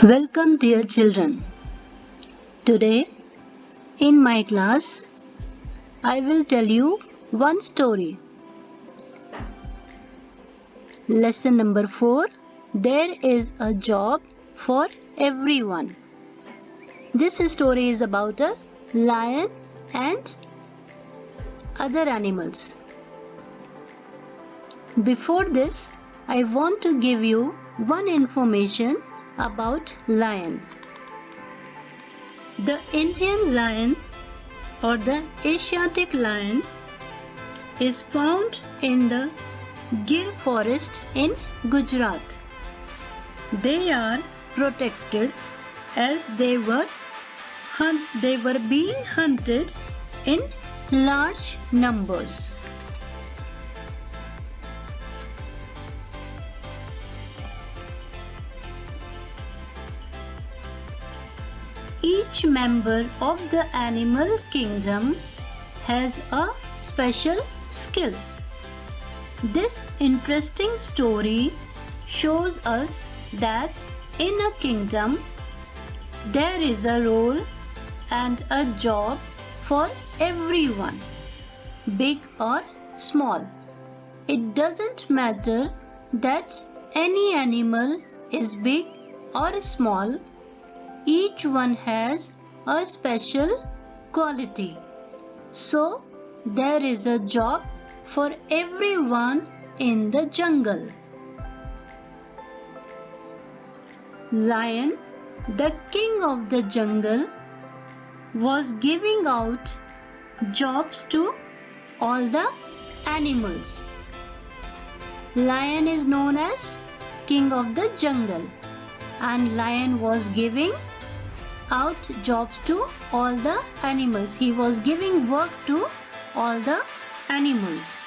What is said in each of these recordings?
Welcome, dear children. Today, in my class, I will tell you one story. Lesson number 4. There is a job for everyone. This story is about a lion and other animals. Before this, I want to give you one information about lion. The Indian lion or the Asiatic lion is found in the Gir forest in Gujarat. They are protected as they were being hunted in large numbers. Each member of the animal kingdom has a special skill. This interesting story shows us that in a kingdom there is a role and a job for everyone, big or small. It doesn't matter that any animal is big or small. Each one has a special quality. So, there is a job for everyone in the jungle. Lion, the king of the jungle, was giving out jobs to all the animals. Lion is known as king of the jungle, and lion was giving out jobs to all the animals. He was giving work to all the animals.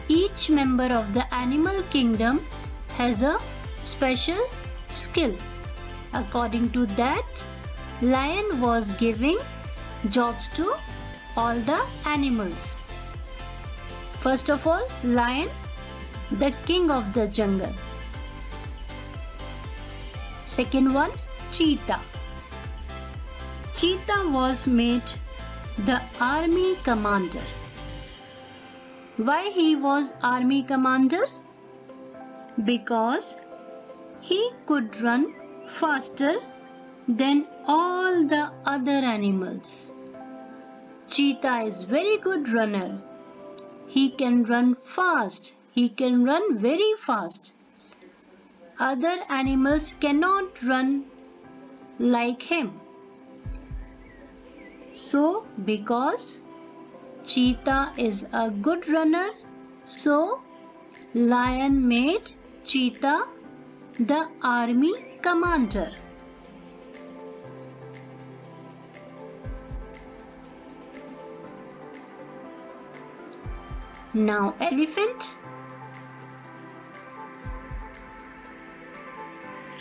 Each member of the animal kingdom has a special skill. According to that, lion was giving jobs to all the animals. First of all, lion, the king of the jungle. Second one, cheetah. Cheetah was made the army commander. Why he was army commander? Because he could run faster than all the other animals. Cheetah is very good runner. He can run fast. He can run very fast. Other animals cannot run like him. So, because cheetah is a good runner, so lion made cheetah the army commander. Now, elephant.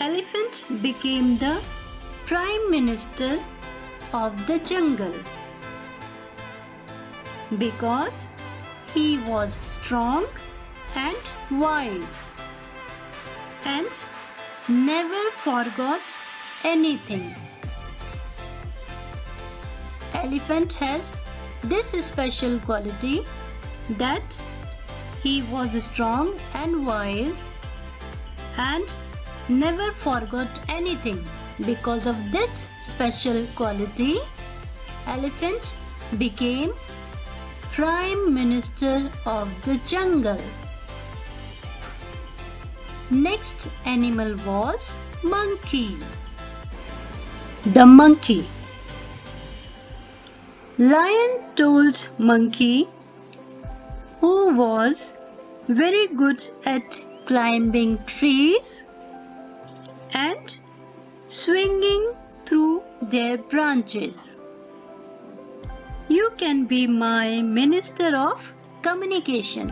Elephant became the Prime Minister of the jungle because he was strong and wise and never forgot anything. Elephant has this special quality that he was strong and wise and never forgot anything. Because of this special quality, elephant became Prime Minister of the jungle. Next animal was monkey. The monkey. Lion told monkey, who was very good at climbing trees and swinging through their branches, you can be my Minister of Communication.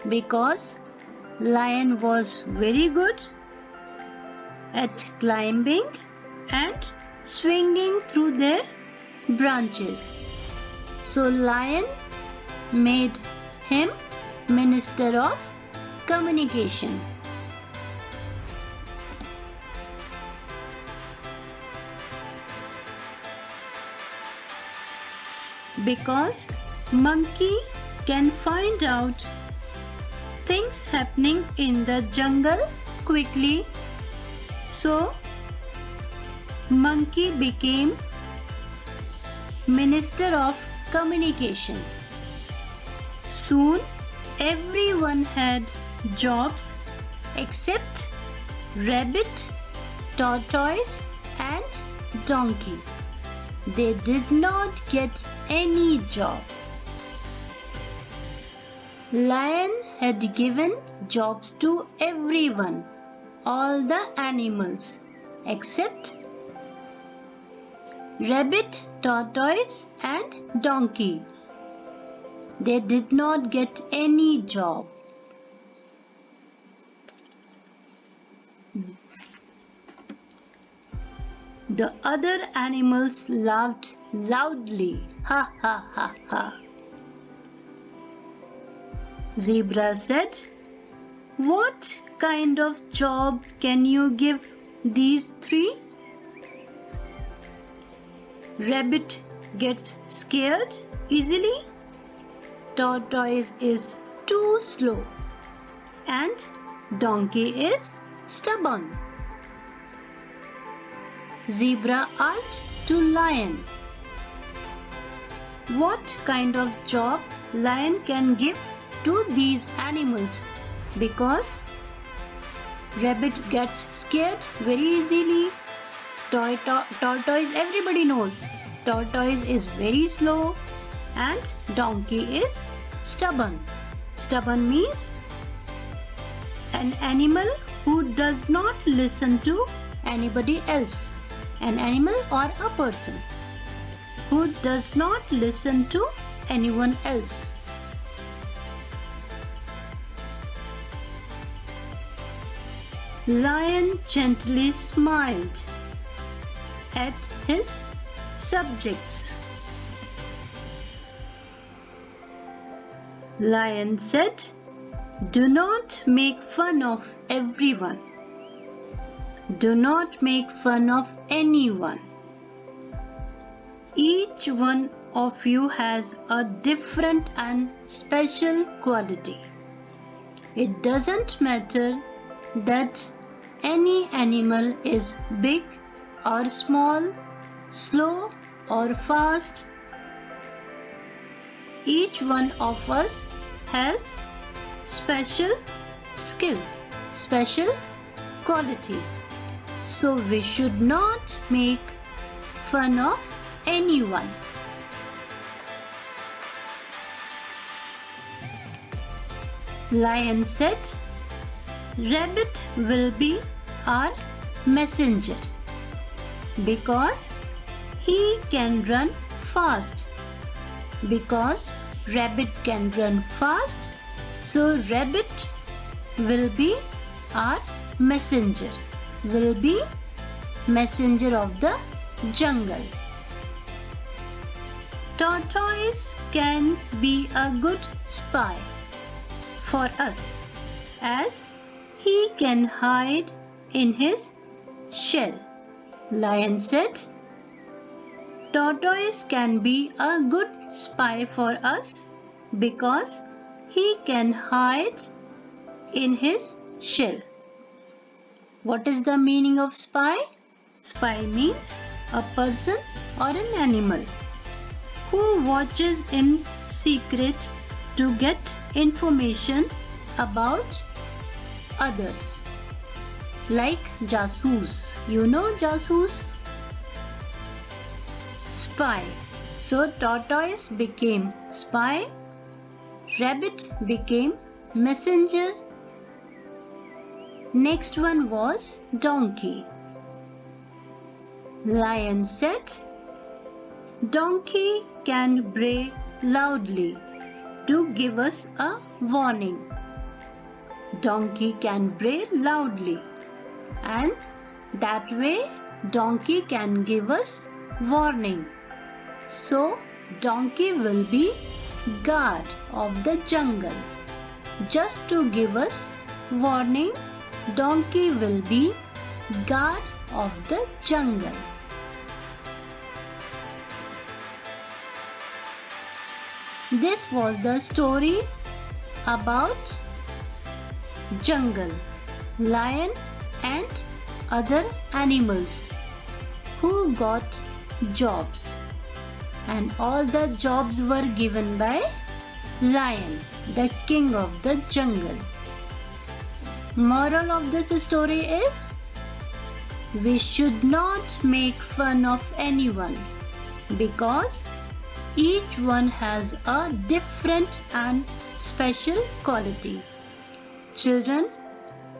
Because lion was very good at climbing and swinging through their branches. So lion made him Minister of communication. Because monkey can find out things happening in the jungle quickly, so monkey became Minister of Communication. Soon everyone had jobs except rabbit, tortoise and donkey. They did not get any job. Lion had given jobs to everyone, all the animals, except rabbit, tortoise and donkey. They did not get any job. The other animals laughed loudly. Ha ha ha ha. Zebra said, "What kind of job can you give these three?" Rabbit gets scared easily. Tortoise is too slow. And donkey is stubborn. Zebra asked to Lion, "What kind of job Lion can give to these animals?" Because rabbit gets scared very easily. Tortoise, everybody knows. Tortoise is very slow and donkey is stubborn. Stubborn means an animal who does not listen to anybody else. An animal or a person who does not listen to anyone else. Lion gently smiled at his subjects. Lion said, "Do not make fun of everyone. Do not make fun of anyone. Each one of you has a different and special quality. It doesn't matter that any animal is big or small, slow or fast. Each one of us has special skill, special quality. So we should not make fun of anyone." Lion said, "Rabbit will be our messenger because he can run fast." Because rabbit can run fast, so rabbit will be our messenger, will be messenger of the jungle. Tortoise can be a good spy for us as he can hide in his shell. Lion said, "Tortoise can be a good spy for us because he can hide in his shell." What is the meaning of spy? Spy means a person or an animal who watches in secret to get information about others. Like jasoos. You know jasoos? Spy. So tortoise became spy, rabbit became messenger. Next one was donkey. Lion said, "Donkey can bray loudly to give us a warning." Donkey can bray loudly, and that way donkey can give us warning. So donkey will be guard of the jungle. just to give us warning. Donkey will be guard of the jungle. This was the story about jungle, lion and other animals who got jobs, and all the jobs were given by lion, the king of the jungle. Moral of this story is we should not make fun of anyone because each one has a different and special quality. Children,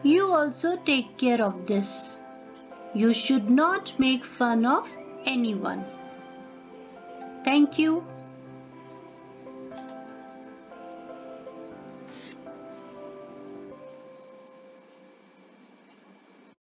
you also take care of this. You should not make fun of anyone. Thank you.